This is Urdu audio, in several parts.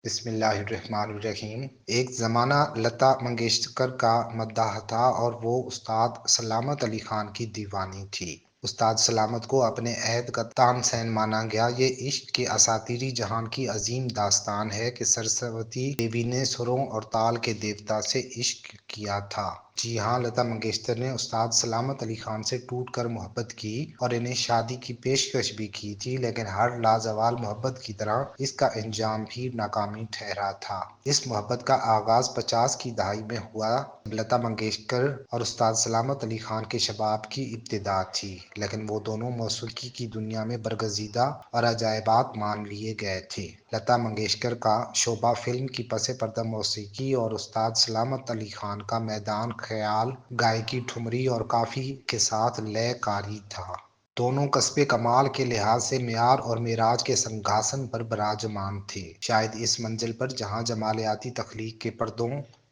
بسم اللہ الرحمن الرحیم۔ ایک زمانہ لتا منگیشکر کا مداح تھا اور وہ استاد سلامت علی خان کی دیوانی تھی۔ استاد سلامت کو اپنے عہد کا تانسین مانا گیا۔ یہ عشق کے اساطیری جہان کی عظیم داستان ہے کہ سرسوتی دیوی نے سروں اور تال کے دیوتا سے عشق کیا تھا۔ جی ہاں، لتا منگیشکر نے استاد سلامت علی خان سے ٹوٹ کر محبت کی اور انہیں شادی کی پیشکش بھی کی تھی، لیکن ہر لازوال محبت کی طرح اس کا انجام بھی ناکامی ٹھہرا تھا۔ اس محبت کا آغاز 50 کی دہائی میں ہوا جب لتا منگیشکر اور استاد سلامت علی خان کے شباب کی ابتدا تھی، لیکن وہ دونوں موسیقی کی دنیا میں برگزیدہ اور عجائبات مان لیے گئے تھے۔ لتا منگیشکر کا شعبہ فلم کی پس پردہ موسیقی اور استاد سلامت علی خان کا میدان خیال گائیکی، ٹھمری اور قافیے کے ساتھ لے کاری تھا۔ دونوں کسب کمال کے لحاظ سے معیار اور معراج کے سنگھاسن پر براجمان تھے۔ شاید اس منزل پر جہاں جمالیاتی تخلیق کے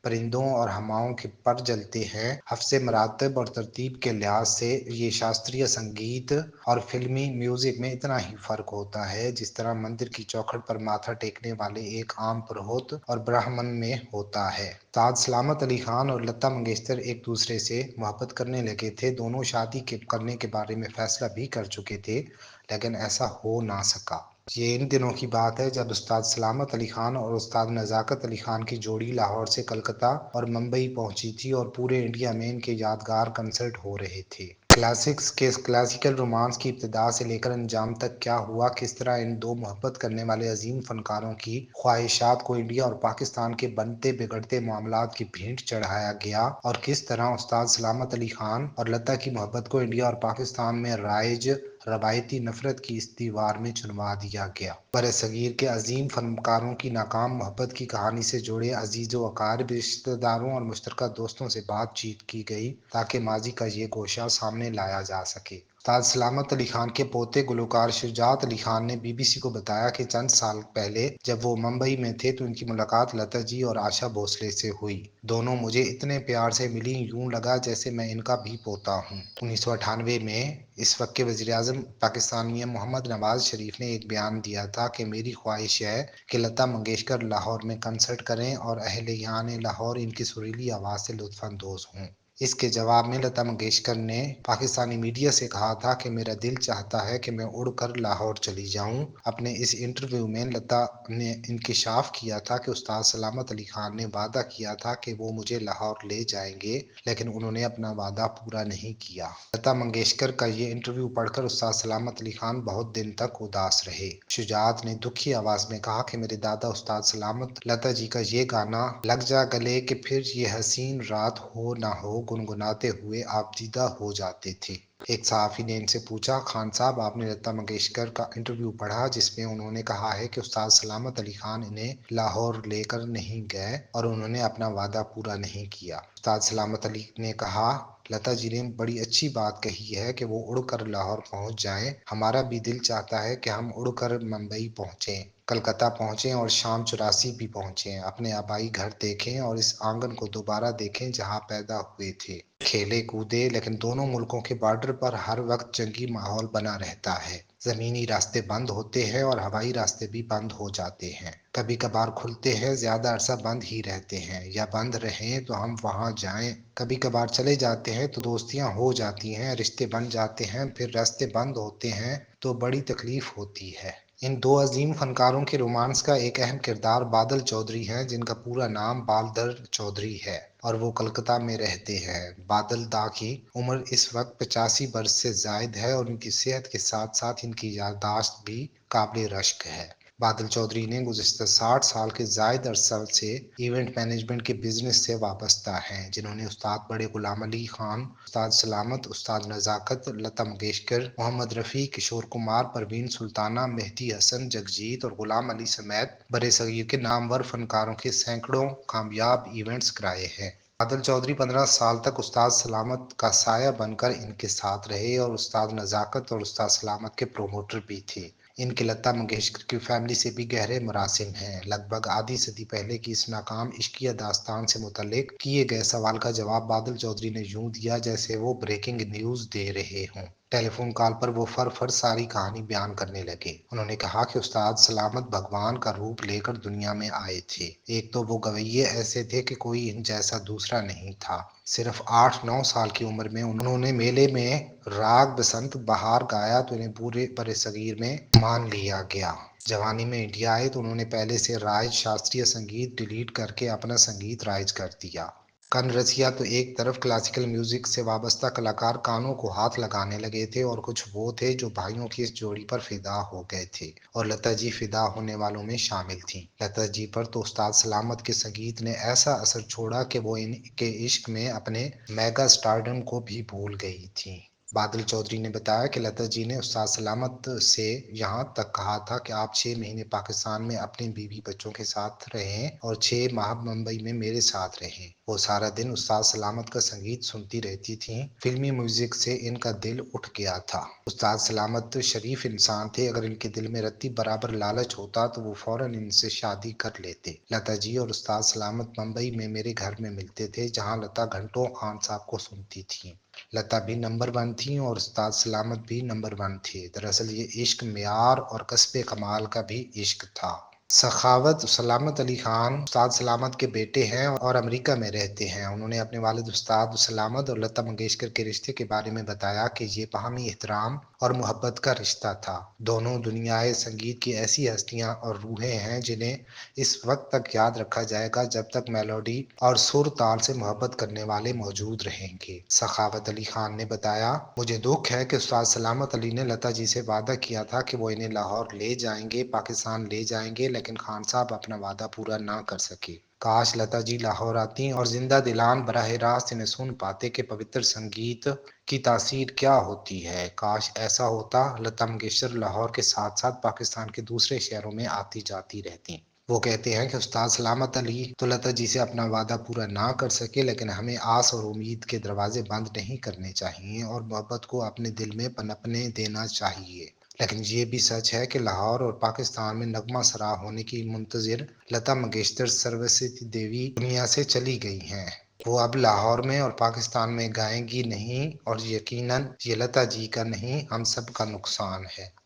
پرندوں اور ہواؤں کے پر جلتے ہیں، حفظ مراتب اور ترتیب کے لحاظ سے یہ شاستریہ سنگیت اور فلمی میوزک میں اتنا ہی فرق ہوتا ہے جس طرح مندر کی چوکھٹ پر ماتھا ٹیکنے والے ایک عام پروہت اور برہمن میں ہوتا ہے۔ استاد سلامت علی خان اور لتا منگیشکر ایک دوسرے سے محبت کرنے لگے تھے۔ دونوں شادی کرنے کے بارے میں فیصلہ بھی کر چکے تھے، لیکن ایسا ہو نہ سکا۔ یہ ان دنوں کی بات ہے جب استاد سلامت علی خان اور استاد نزاکت علی خان کی جوڑی لاہور سے کلکتہ اور ممبئی پہنچی تھی اور پورے انڈیا میں ان کے یادگار کنسرٹ ہو رہے تھے۔ کلاسیکل رومانس کی ابتدا سے لے کر انجام تک کیا ہوا، کس طرح ان دو محبت کرنے والے عظیم فنکاروں کی خواہشات کو انڈیا اور پاکستان کے بنتے بگڑتے معاملات کی بھینٹ چڑھایا گیا، اور کس طرح استاد سلامت علی خان اور لتا کی محبت کو انڈیا اور پاکستان میں رائج روایتی نفرت کی اس دیوار میں چنوا دیا گیا۔ برصغیر کے عظیم فنکاروں کی ناکام محبت کی کہانی سے جڑے عزیز و اقارب، رشتہ داروں اور مشترکہ دوستوں سے بات چیت کی گئی تاکہ ماضی کا یہ گوشہ سامنے لایا جا سکے۔ استاد سلامت علی خان کے پوتے گلوکار شجاعت علی خان نے بی بی سی کو بتایا کہ چند سال پہلے جب وہ ممبئی میں تھے تو ان کی ملاقات لتا جی اور آشا بھوسلے سے ہوئی۔ دونوں مجھے اتنے پیار سے ملی، یوں لگا جیسے میں ان کا بھی پوتا ہوں۔ 1998 میں اس وقت کے وزیر اعظم پاکستانی محمد نواز شریف نے ایک بیان دیا تھا کہ میری خواہش ہے کہ لتا منگیشکر لاہور میں کنسرٹ کریں اور اہلِ لاہور ان کی سریلی آواز سے لطف اندوز ہوں۔ اس کے جواب میں لتا منگیشکر نے پاکستانی میڈیا سے کہا تھا کہ میرا دل چاہتا ہے کہ میں اڑ کر لاہور چلی جاؤں۔ اپنے اس انٹرویو میں لتا نے انکشاف کیا تھا کہ استاد سلامت علی خان نے وعدہ کیا تھا کہ وہ مجھے لاہور لے جائیں گے، لیکن انہوں نے اپنا وعدہ پورا نہیں کیا۔ لتا منگیشکر کا یہ انٹرویو پڑھ کر استاد سلامت علی خان بہت دن تک اداس رہے۔ شجاعت نے دکھی آواز میں کہا کہ میرے دادا استاد سلامت لتا جی کا یہ گانا لگ جا گلے کہ پھر یہ حسین رات ہو نہ ہو گنگناتے ہوئے آپ دیدہ ہو جاتے تھے۔ ایک صحافی نے ان سے پوچھا، خان صاحب آپ نے لتا منگیشکر کا انٹرویو پڑھا جس میں انہوں نے کہا ہے کہ استاد سلامت علی خان انہیں لاہور لے کر نہیں گئے اور انہوں نے اپنا وعدہ پورا نہیں کیا۔ استاد سلامت علی نے کہا، لتا جی نے بڑی اچھی بات کہی ہے کہ وہ اڑ کر لاہور پہنچ جائیں، ہمارا بھی دل چاہتا ہے کہ ہم اڑ کر ممبئی پہنچیں، کلکتہ پہنچیں اور شام 84 بھی پہنچیں، اپنے آبائی گھر دیکھیں اور اس آنگن کو دوبارہ دیکھیں جہاں پیدا ہوئے تھے، کھیلے کودے، لیکن دونوں ملکوں کے بارڈر پر ہر وقت جنگی ماحول بنا رہتا ہے۔ زمینی راستے بند ہوتے ہیں اور ہوائی راستے بھی بند ہو جاتے ہیں، کبھی کبھار کھلتے ہیں، زیادہ عرصہ بند ہی رہتے ہیں، یا بند رہیں تو ہم وہاں جائیں، کبھی کبھار چلے جاتے ہیں تو دوستیاں ہو جاتی ہیں، رشتے بن جاتے ہیں، پھر راستے بند ہوتے ہیں تو بڑی تکلیف ہوتی ہے۔ ان دو عظیم فنکاروں کے رومانس کا ایک اہم کردار بادل چودھری ہیں، جن کا پورا نام بالدر چودھری ہے اور وہ کلکتہ میں رہتے ہیں۔ بادل دا کی عمر اس وقت 85 برس سے زائد ہے اور ان کی صحت کے ساتھ ساتھ ان کی یادداشت بھی قابل رشک ہے۔ بادل چودھری نے گزشتہ 60 سال کے زائد عرصہ سے ایونٹ مینجمنٹ کے بزنس سے وابستہ ہیں، جنہوں نے استاد بڑے غلام علی خان، استاد سلامت، استاد نزاکت، لتا منگیشکر، محمد رفیع، کشور کمار، پروین سلطانہ، مہدی حسن، جگجیت اور غلام علی سمیت برصغیر کے نامور فنکاروں کے سینکڑوں کامیاب ایونٹس کرائے ہیں۔ بادل چودھری 15 سال تک استاد سلامت کا سایہ بن کر ان کے ساتھ رہے اور استاد نزاکت اور استاد سلامت کے پروموٹر بھی تھے۔ ان کے لتا منگیشکر کی فیملی سے بھی گہرے مراسم ہیں۔ لگ بھگ آدھی صدی پہلے کی اس ناکام عشقیہ داستان سے متعلق کیے گئے سوال کا جواب بادل چودھری نے یوں دیا جیسے وہ بریکنگ نیوز دے رہے ہوں۔ ٹیلی فون کال پر وہ فر ساری کہانی بیان کرنے لگے۔ انہوں نے کہا کہ استاد سلامت بھگوان کا روپ لے کر دنیا میں آئے تھے۔ ایک تو وہ گویے ایسے تھے کہ کوئی ان جیسا دوسرا نہیں تھا۔ صرف 8-9 سال کی عمر میں انہوں نے میلے میں راگ بسنت بہار گایا تو انہیں پورے برصغیر میں مان لیا گیا۔ جوانی میں انڈیا آئے تو انہوں نے پہلے سے رائج شاستریہ سنگیت ڈیلیٹ کر کے اپنا سنگیت رائج کر دیا۔ کن رسیا تو ایک طرف کلاسیکل میوزک سے وابستہ کلاکار کانوں کو ہاتھ لگانے لگے تھے، اور کچھ وہ تھے جو بھائیوں کی اس جوڑی پر فدا ہو گئے تھے، اور لتا جی فدا ہونے والوں میں شامل تھیں۔ لتا جی پر تو استاد سلامت کے سنگیت نے ایسا اثر چھوڑا کہ وہ ان کے عشق میں اپنے میگا اسٹارڈم کو بھی بھول گئی تھیں۔ بادل چودھری نے بتایا کہ لتا جی نے استاد سلامت سے یہاں تک کہا تھا کہ آپ 6 مہینے پاکستان میں اپنے بیوی بچوں کے ساتھ رہیں اور 6 ماہ ممبئی میں میرے ساتھ رہیں۔ وہ سارا دن استاد سلامت کا سنگیت سنتی رہتی تھیں۔ فلمی میوزک سے ان کا دل اٹھ گیا تھا۔ استاد سلامت شریف انسان تھے، اگر ان کے دل میں رتی برابر لالچ ہوتا تو وہ فوراً ان سے شادی کر لیتے۔ لتا جی اور استاد سلامت ممبئی میں میرے گھر میں ملتے تھے، جہاں لتا گھنٹوں خان صاحب کو سنتی تھیں۔ لتا بھی نمبر 1 تھیں اور استاد سلامت بھی نمبر 1 تھے۔ دراصل یہ عشق معیار اور کسب کمال کا بھی عشق تھا۔ سخاوت سلامت علی خان استاد سلامت کے بیٹے ہیں اور امریکہ میں رہتے ہیں۔ انہوں نے اپنے والد استاد سلامت اور لتا منگیشکر کے رشتے کے بارے میں بتایا کہ یہ باہمی احترام اور محبت کا رشتہ تھا۔ دونوں دنیائے سنگیت کی ایسی ہستیاں اور روحیں ہیں جنہیں اس وقت تک یاد رکھا جائے گا جب تک میلوڈی اور سر تال سے محبت کرنے والے موجود رہیں گے۔ سخاوت علی خان نے بتایا، مجھے دکھ ہے کہ استاد سلامت علی نے لتا جی سے وعدہ کیا تھا کہ وہ انہیں لاہور لے جائیں گے، پاکستان لے جائیں گے، لیکن خان صاحب اپنا وعدہ پورا نہ کر سکے۔ کاش لتا جی لاہور آتی اور زندہ دلان براہ راست انہیں سن پاتے کہ پوتر سنگیت کی تاثیر کیا ہوتی ہے۔ کاش ایسا ہوتا۔ لتا منگیشکر لاہور کے ساتھ ساتھ پاکستان کے دوسرے شہروں میں آتی جاتی رہتی۔ وہ کہتے ہیں کہ استاد سلامت علی تو لتا جی سے اپنا وعدہ پورا نہ کر سکے، لیکن ہمیں آس اور امید کے دروازے بند نہیں کرنے چاہیے اور محبت کو اپنے دل میں پنپنے دینا چاہیے۔ لیکن یہ بھی سچ ہے کہ لاہور اور پاکستان میں نغمہ سرا ہونے کی منتظر لتا منگیشکر سرسوتی دیوی دنیا سے چلی گئی ہیں۔ وہ اب لاہور میں اور پاکستان میں گائیں گی نہیں، اور یقیناً یہ لتا جی کا نہیں، ہم سب کا نقصان ہے۔